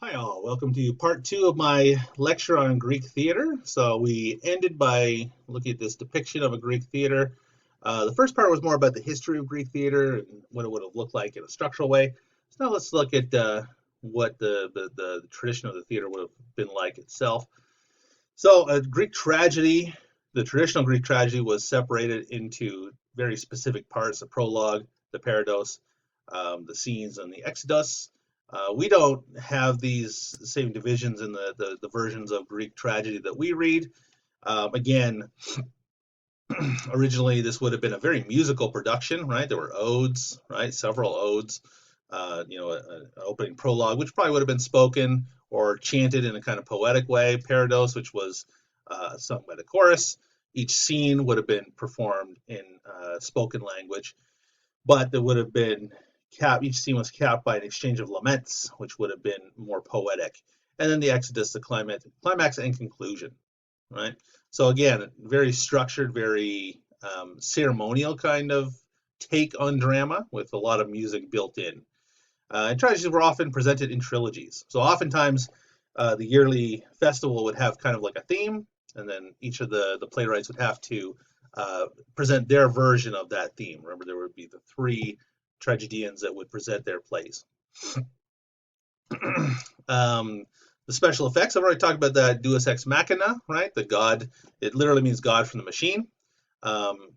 Hi all, welcome to part two of my lecture on Greek theater. So we ended by looking at this depiction of a Greek theater. The first part was more about the history of Greek theater and what it would have looked like in a structural way. So now let's look at what the tradition of the theater would have been like itself. So Greek tragedy, the traditional Greek tragedy was separated into very specific parts: the prologue, the parados, the scenes, and the exodus. We don't have these same divisions in the versions of Greek tragedy that we read. Again, originally this would have been a very musical production, right? There were odes, right? Several odes, an opening prologue, which probably would have been spoken or chanted in a kind of poetic way. Parados, which was sung by the chorus. Each scene would have been performed in spoken language, but there would have been each scene was capped by an exchange of laments, which would have been more poetic. And then the Exodus, the climax and conclusion, right? So again, very structured, very ceremonial kind of take on drama with a lot of music built in. And tragedies were often presented in trilogies. So oftentimes, the yearly festival would have kind of like a theme, and then each of the playwrights would have to present their version of that theme. Remember, there would be the three tragedians that would present their plays. um, the special effects, I've already talked about that Deus Ex Machina, right? The God, it literally means God from the machine. Um,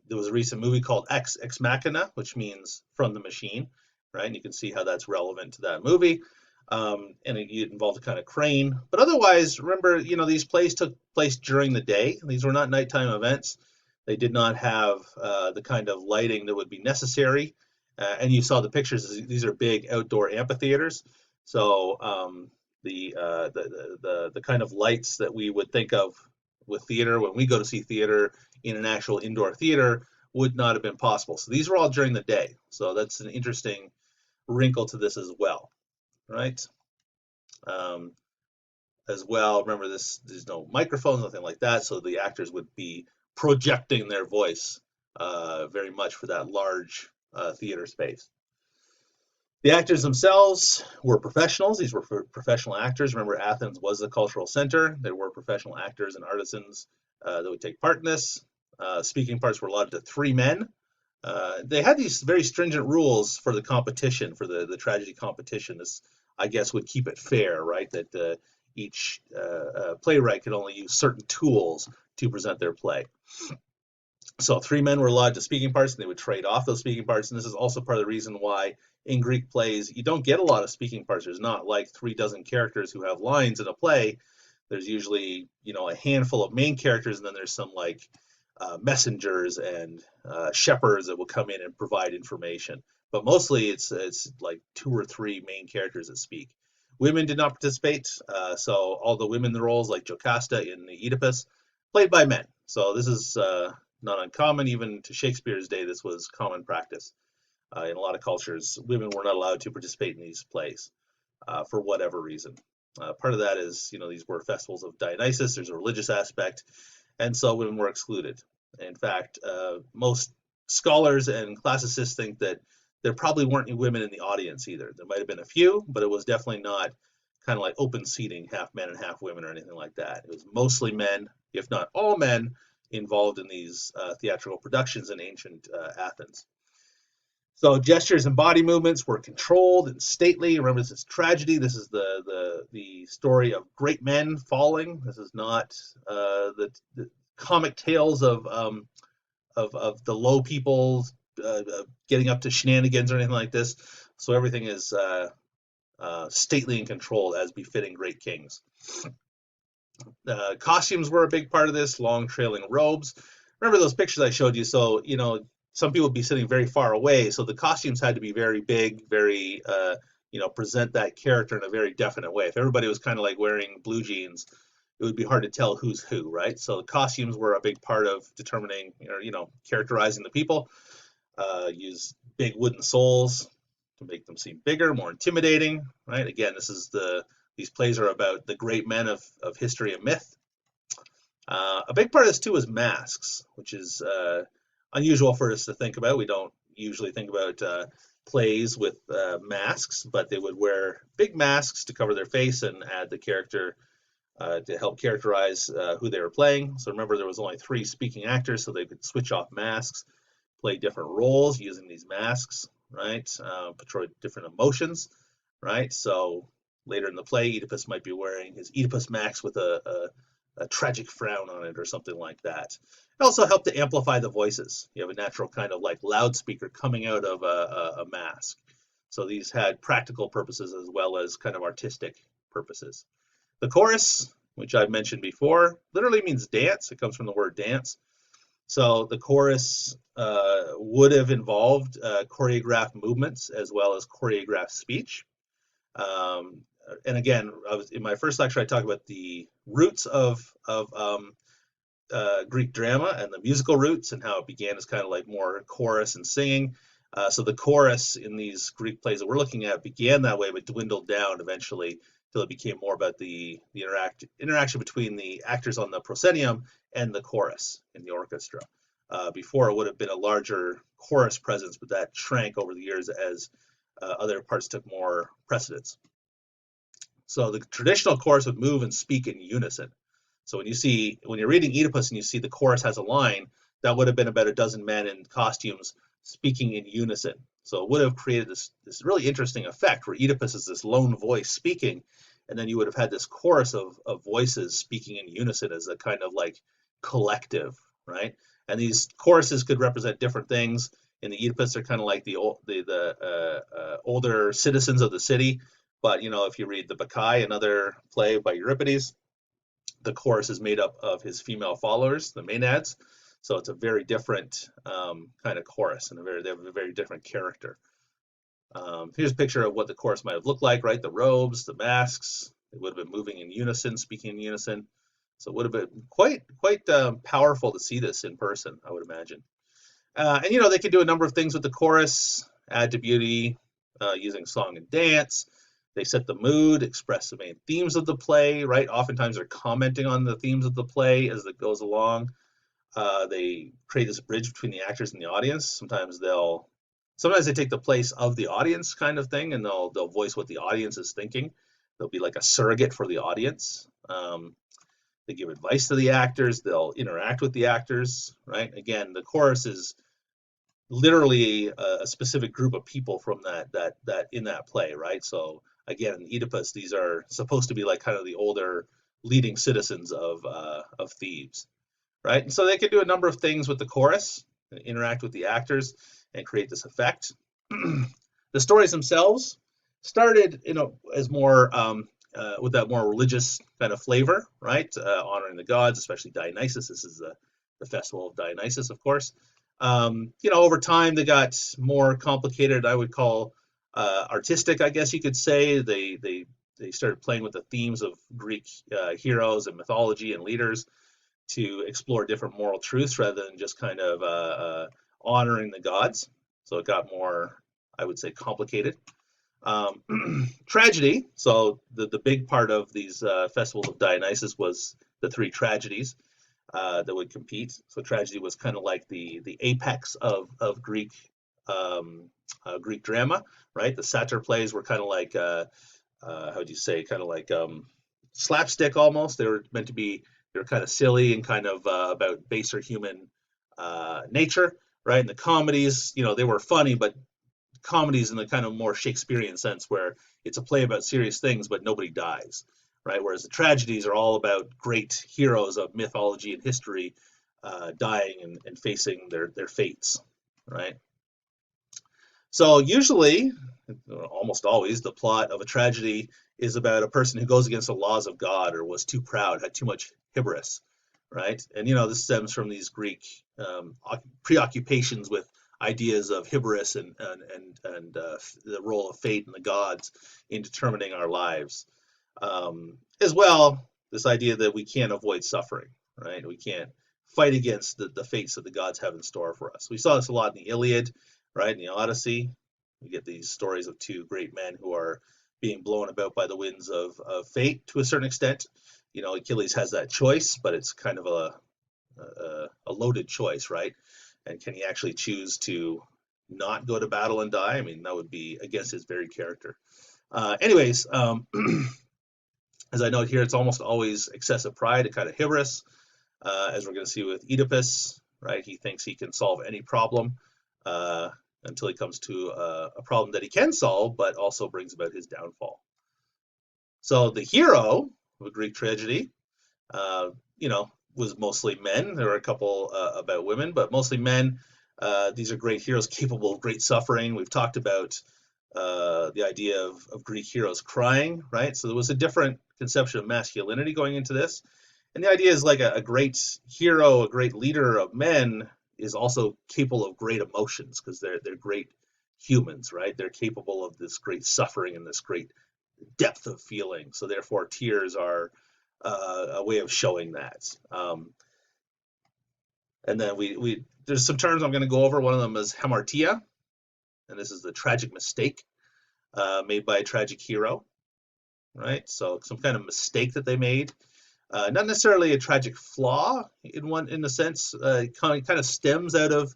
there was a recent movie called Ex Machina, which means from the machine, right? And you can see how that's relevant to that movie. And it involved a kind of crane. But otherwise, remember, these plays took place during the day. These were not nighttime events. They did not have the kind of lighting that would be necessary. And you saw the pictures. These are big outdoor amphitheaters. So the kind of lights that we would think of with theater when we go to see theater in an actual indoor theater would not have been possible. So these were all during the day. So that's an interesting wrinkle to this as well, right? Um, as well, remember there's no microphones, nothing like that. So the actors would be projecting their voice very much for that large theater space. The actors themselves were professionals. These were professional actors. Remember, Athens was the cultural center. There were professional actors and artisans that would take part in this. Speaking parts were allotted to three men. They had these very stringent rules for the competition, for the tragedy competition. This, I guess, would keep it fair, right? That each playwright could only use certain tools to present their play. So three men were allotted to speaking parts, and they would trade off those speaking parts. And this is also part of the reason why in Greek plays you don't get a lot of speaking parts. There's not like 3 dozen characters who have lines in a play. There's usually a handful of main characters, and then there's some like messengers and shepherds that will come in and provide information. But mostly it's like 2 or 3 main characters that speak. Women did not participate, so all the women in the roles, like Jocasta in the Oedipus, played by men. So this is not uncommon. Even to Shakespeare's day, this was common practice. In a lot of cultures, women were not allowed to participate in these plays for whatever reason. Part of that is, these were festivals of Dionysus. There's a religious aspect, and so women were excluded. In fact, most scholars and classicists think that there probably weren't any women in the audience either. There might have been a few, but it was definitely not kind of like open seating, half men and half women or anything like that. It was mostly men, if not all men, involved in these theatrical productions in ancient Athens. So gestures and body movements were controlled and stately. Remember, this is tragedy. This is the story of great men falling. This is not the comic tales of the low people getting up to shenanigans or anything like this. So everything is stately and controlled as befitting great kings. Costumes were a big part of this, long trailing robes. Remember those pictures I showed you? So, some people would be sitting very far away, so the costumes had to be very big, very, present that character in a very definite way. If everybody was kind of like wearing blue jeans, it would be hard to tell who's who, right? So the costumes were a big part of determining, characterizing the people. Use big wooden soles to make them seem bigger, more intimidating, right? Again, these plays are about the great men of history and myth. A big part of this too is masks, which is unusual for us to think about. We don't usually think about plays with masks, but they would wear big masks to cover their face and add the character to help characterize who they were playing. So remember, there was only 3 speaking actors, so they could switch off masks, play different roles using these masks, right? Portray different emotions, right? So later in the play, Oedipus might be wearing his Oedipus mask with a tragic frown on it or something like that. It also helped to amplify the voices. You have a natural kind of like loudspeaker coming out of a mask. So these had practical purposes as well as kind of artistic purposes. The chorus, which I've mentioned before, literally means dance. It comes from the word dance. So the chorus would have involved choreographed movements as well as choreographed speech. And again, in my first lecture, I talked about the roots of Greek drama and the musical roots and how it began as kind of like more chorus and singing. So the chorus in these Greek plays that we're looking at began that way, but dwindled down eventually till it became more about the interaction between the actors on the proscenium and the chorus in the orchestra. Before it would have been a larger chorus presence, but that shrank over the years as other parts took more precedence. So the traditional chorus would move and speak in unison. So when you're reading Oedipus and you see the chorus has a line, that would have been about a dozen men in costumes speaking in unison. So it would have created this really interesting effect where Oedipus is this lone voice speaking, and then you would have had this chorus of voices speaking in unison as a kind of like collective, right? And these choruses could represent different things. In the Oedipus, they're kind of like the older citizens of the city. But if you read the Bacchae, another play by Euripides, the chorus is made up of his female followers, the Maenads. So it's a very different kind of chorus, and they have a very different character. Here's a picture of what the chorus might have looked like, right? The robes, the masks. It would have been moving in unison, speaking in unison. So it would have been quite powerful to see this in person, I would imagine. And they could do a number of things with the chorus, add to beauty, using song and dance. They set the mood, express the main themes of the play, right? Oftentimes they're commenting on the themes of the play as it goes along. They create this bridge between the actors and the audience. Sometimes they take the place of the audience kind of thing, and they'll voice what the audience is thinking. They'll be like a surrogate for the audience. They give advice to the actors. They'll interact with the actors, right? Again, the chorus is literally a specific group of people from that in that play, right? So again, in Oedipus, these are supposed to be like kind of the older leading citizens of Thebes, right? And so they can do a number of things with the chorus, interact with the actors, and create this effect. The stories themselves started, as more with that more religious kind of flavor, right? Honoring the gods, especially Dionysus. This is the festival of Dionysus, of course. Over time they got more complicated. I would call artistic, I guess you could say. They started playing with the themes of Greek heroes and mythology and leaders to explore different moral truths rather than just kind of honoring the gods. So it got more, I would say, complicated. Tragedy. So the big part of these festivals of Dionysus was the 3 tragedies that would compete. So tragedy was kind of like the apex of Greek Greek drama, right? The satyr plays were kind of like how would you say, kind of like slapstick almost. They were kind of silly and kind of about baser human nature, right? And the comedies, they were funny, but comedies in the kind of more Shakespearean sense where it's a play about serious things, but nobody dies, right? Whereas the tragedies are all about great heroes of mythology and history dying and facing their fates, right? So usually, almost always, the plot of a tragedy is about a person who goes against the laws of God or was too proud, had too much hubris, right? And this stems from these Greek preoccupations with ideas of hubris and the role of fate and the gods in determining our lives. As well, this idea that we can't avoid suffering, right? We can't fight against the fates that the gods have in store for us. We saw this a lot in the Iliad, right? In the Odyssey, we get these stories of 2 great men who are being blown about by the winds of fate to a certain extent. Achilles has that choice, but it's kind of a loaded choice, right? And can he actually choose to not go to battle and die. I mean, that would be against his very character. Anyways, as I note here, it's almost always excessive pride and kind of hubris, as we're going to see with Oedipus, right? He thinks he can solve any problem uh, until he comes to a problem that he can solve, but also brings about his downfall. So the hero of a Greek tragedy, uh, was mostly men. There were a couple about women, but mostly men. These are great heroes capable of great suffering. We've talked about the idea of Greek heroes crying, right? So there was a different conception of masculinity going into this. And the idea is like a great hero, a great leader of men is also capable of great emotions because they're great humans, right? They're capable of this great suffering and this great depth of feeling. So therefore, tears are a way of showing that. And then we there's some terms I'm going to go over. One of them is hamartia, and this is the tragic mistake made by a tragic hero, right? So some kind of mistake that they made. Not necessarily a tragic flaw in a sense. Kind of stems out of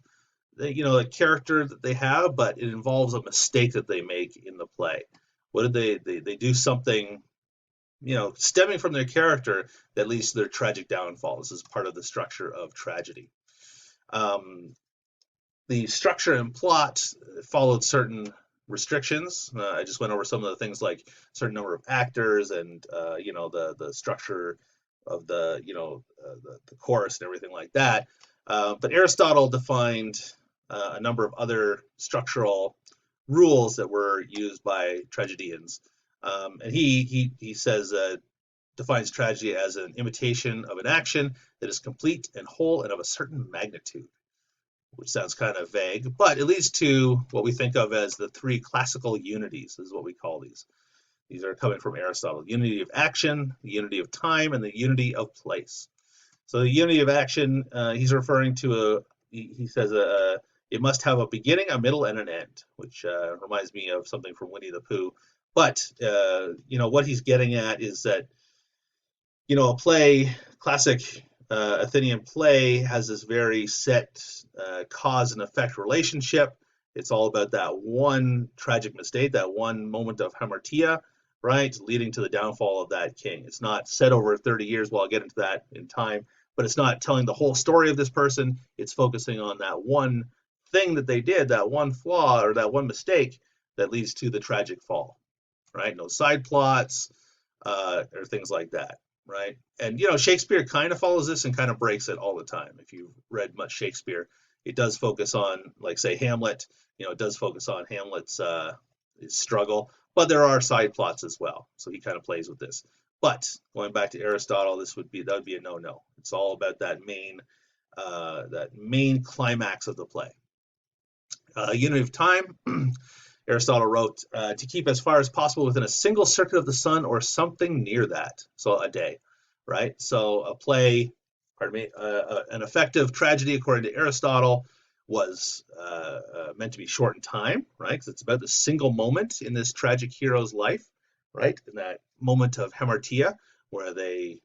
a character that they have, but it involves a mistake that they make in the play. What did they do something stemming from their character that leads to their tragic downfall? This is part of the structure of tragedy. The structure and plot followed certain restrictions. I just went over some of the things like certain number of actors and the structure of the chorus and everything like that. But Aristotle defined a number of other structural rules that were used by tragedians, and he says defines tragedy as an imitation of an action that is complete and whole and of a certain magnitude, which sounds kind of vague, but it leads to what we think of as the three classical unities, is what we call these. These are coming from Aristotle: unity of action, the unity of time, and the unity of place. So the unity of action, he's referring to he says it must have a beginning, a middle, and an end, which reminds me of something from Winnie the Pooh. But what he's getting at is that a play, classic Athenian play, has this very set cause and effect relationship. It's all about that one tragic mistake, that one moment of hamartia, right, leading to the downfall of that king. It's not set over 30 years. Well, I'll get into that in time, but it's not telling the whole story of this person. It's focusing on that one thing that they did, that one flaw or that one mistake that leads to the tragic fall, right? No side plots or things like that, right? And Shakespeare kind of follows this and kind of breaks it all the time. If you've read much Shakespeare, it does focus on, like, say, Hamlet. It does focus on Hamlet's struggle, but there are side plots as well. So he kind of plays with this. But going back to Aristotle, that would be a no-no. It's all about that main climax of the play. Unity of time. Aristotle wrote, to keep as far as possible within a single circuit of the sun or something near that. So a day, right? So a play, an effective tragedy, according to Aristotle, was meant to be short in time, right? Because it's about the single moment in this tragic hero's life, right? In that moment of hamartia, where they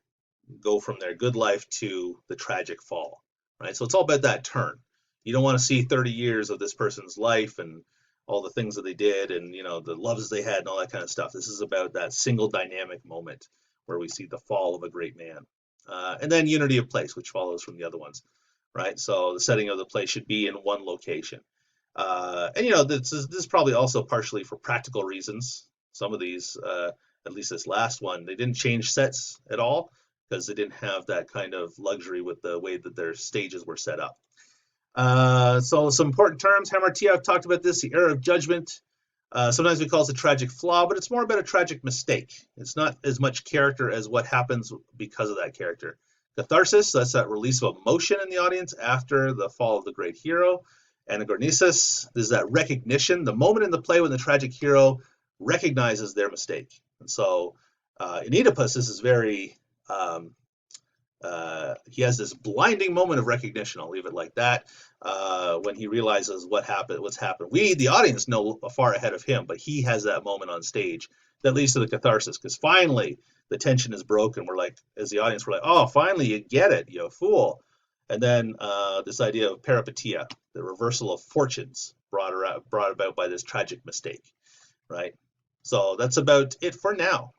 go from their good life to the tragic fall, right? So it's all about that turn. You don't want to see 30 years of this person's life and all the things that they did and the loves they had and all that kind of stuff. This is about that single dynamic moment where we see the fall of a great man. And then unity of place, which follows from the other ones, right? So the setting of the play should be in one location. And this is probably also partially for practical reasons. Some of these, at least this last one, they didn't change sets at all because they didn't have that kind of luxury with the way that their stages were set up. So some important terms. Hamartia, I've talked about this, the error of judgment. Sometimes we call it a tragic flaw, but it's more about a tragic mistake. It's not as much character as what happens because of that character. Catharsis, that's that release of emotion in the audience after the fall of the great hero. Anagornesis, this is that recognition, the moment in the play when the tragic hero recognizes their mistake. And so in Oedipus, this is very... he has this blinding moment of recognition. I'll leave it like that. When he realizes what's happened. We, the audience, know far ahead of him, but he has that moment on stage that leads to the catharsis because finally the tension is broken. We're like, as the audience, we're like, oh, finally you get it, you fool. And then this idea of peripetia, the reversal of fortunes, brought about by this tragic mistake, right? So that's about it for now.